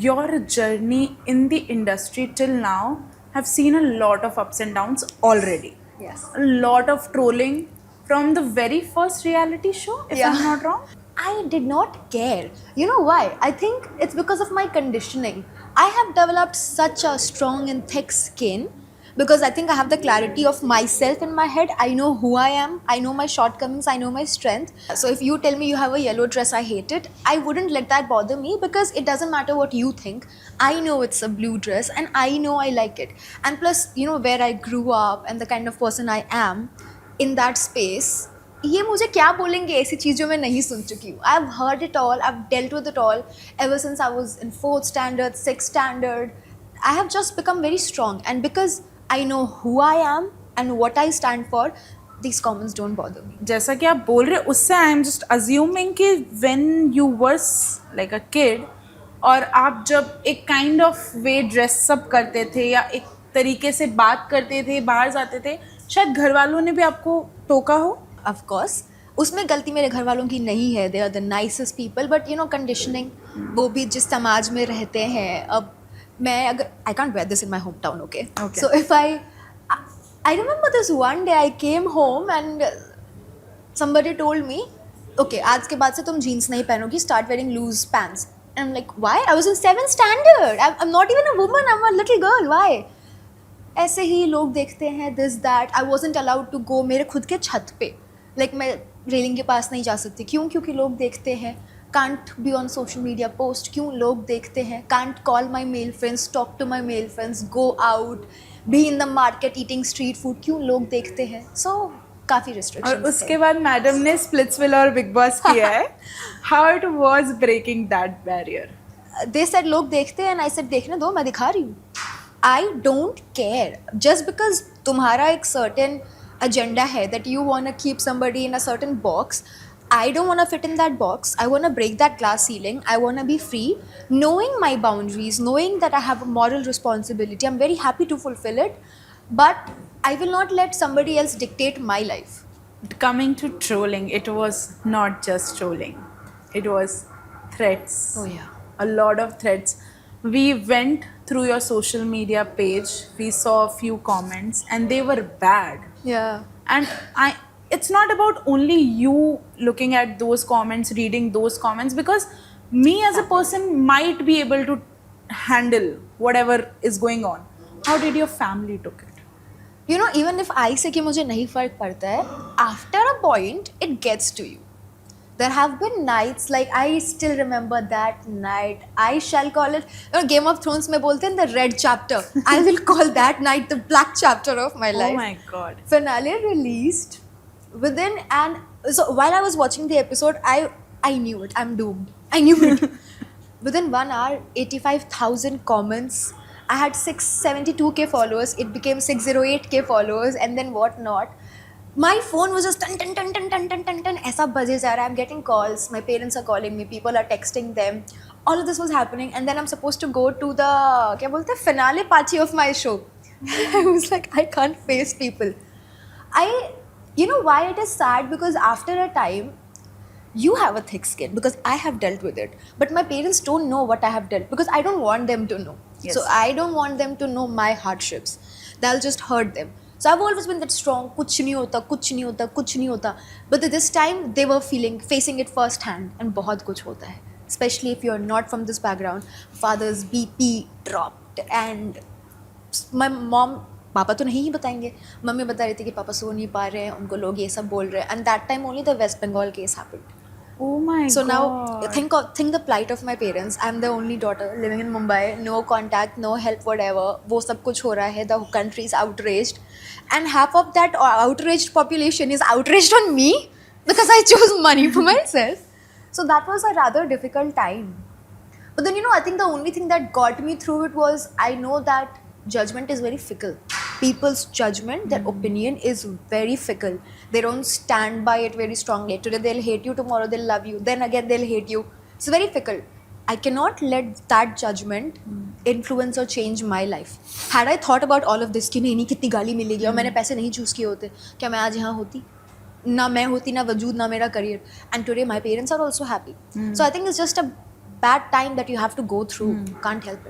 Your journey in the industry till now have seen a lot of ups and downs already. Yes. A lot of trolling from the very first reality show, if I'm not wrong. I did not care. You know why? I think it's because of my conditioning. I have developed such a strong and thick skin because I think I have the clarity of myself in my head. I know who I am, I know my shortcomings, I know my strength. So if you tell me you have a yellow dress, I hate it, I wouldn't let that bother me because it doesn't matter what you think. I know it's a blue dress and I know I like it. And plus, you know, where I grew up and the kind of person I am in that space, ये मुझे क्या बोलेंगे ऐसी चीज़ जो मैं नहीं सुन चुकी हूँ. I've heard it all, I've dealt with it all ever since I was in 4th standard, 6th standard. I have just become very strong, and because I know who I am and what I stand for, these comments don't bother me. जैसा कि आप बोल रहे उससे I am just assuming कि when you were like a kid और आप जब एक काइंड ऑफ वे ड्रेसअप करते थे या एक तरीके से बात करते थे, बाहर जाते थे, शायद घर वालों ने भी आपको टोका हो. Of course, उसमें गलती मेरे घर वालों की नहीं है. They are the nicest people, but you know, conditioning, वो भी जिस समाज में रहते हैं. अब मैं अगर I can't wear this in my hometown, okay? Okay. So if I remember this one day I came home and somebody told me, okay, आज के बाद से तुम jeans नहीं पहनोगी, start wearing loose pants. And I'm like, why? I was in 7th standard. I'm not even a woman. I'm a little girl. Why? ऐसे ही लोग देखते हैं this that. I wasn't allowed to go मेरे खुद के छत पे. लाइक मैं रेलिंग के पास नहीं जा सकती. क्यों? क्योंकि लोग देखते हैं. Can't be on social media post. क्यों? लोग देखते हैं. Can't call my male friends, talk to my male friends, go out, be in the market eating street food. क्यों? लोग देखते हैं. सो काफ़ी रिस्ट्रिक्शन. और उसके बाद मैडम ने स्प्लिट्सविला और बिग बॉस किया है. How it was breaking that barrier? They said लोग देखते हैं, एंड आई सेड देखने दो, मैं दिखा रही हूँ. I don't care. Just because तुम्हारा एक certain agenda है that you want to keep somebody in a certain box, I don't want to fit in that box. I want to break that glass ceiling. I want to be free, knowing my boundaries, knowing that I have a moral responsibility. I'm very happy to fulfill it, but I will not let somebody else dictate my life. Coming to trolling, it was not just trolling. It was threats. Oh yeah. A lot of threats. We went through your social media page. We saw a few comments and they were bad. Yeah. And it's not about only you looking at those comments, reading those comments, because me as a person might be able to handle whatever is going on. How did your family took it? You know, even if I say कि मुझे नहीं फर्क पड़ता है, after a point it gets to you. There have been nights, like I still remember that night. I shall call it, you know, Game of Thrones में बोलते हैं the red chapter. I will call that night the black chapter of my life. Oh my God. Finale released within, and so while I was watching the episode, I knew it. I'm doomed. I knew it. Within 1 hour, 85,000 comments. I had 672k followers. It became 608k followers, and then what not. My phone was just ton ton ton ton ton ton ton ton. ऐसा बजे जा रहा है. I'm getting calls. My parents are calling me. People are texting them. All of this was happening, and then I'm supposed to go to the क्या बोलते हैं finale party of my show. I was like, I can't face people. You know why it is sad? Because after a time, you have a thick skin because I have dealt with it. But my parents don't know what I have dealt because I don't want them to know. Yes. So I don't want them to know my hardships. That'll just hurt them. So I've always been that strong. कुछ नहीं होता, कुछ नहीं होता, कुछ नहीं होता. But this time they were facing it first hand, and बहुत कुछ होता है. Especially if you're not from this background. Father's BP dropped, and my mom, पापा तो नहीं ही बताएंगे. मम्मी बता रही थी कि पापा सो नहीं पा रहे हैं, उनको लोग ये सब बोल रहे हैं. And that time only the West Bengal case happened. Oh my God. So now think the plight of my parents. I'm the only daughter living in Mumbai. No contact, no help, whatever. वो सब कुछ हो रहा है. The country is outraged, and half of that outraged population is outraged on me because I chose money for myself. So that was a rather difficult time. But then, you know, I think the only thing that got me through it was I know that judgment is very fickle. People's judgment, their opinion is very fickle. They don't stand by it very strongly. Today they'll hate you, tomorrow they'll love you, then again they'll hate you. It's very fickle. I cannot let that judgment influence or change my life. Had I thought about all of this कि नहीं कितनी गाली मिलेगी और मैंने पैसे नहीं choose किए होते, क्या मैं आज यहाँ होती? ना मैं होती, ना वजूद, ना मेरा career. And today my parents are also happy. So I think it's just a bad time that you have to go through. Can't help it.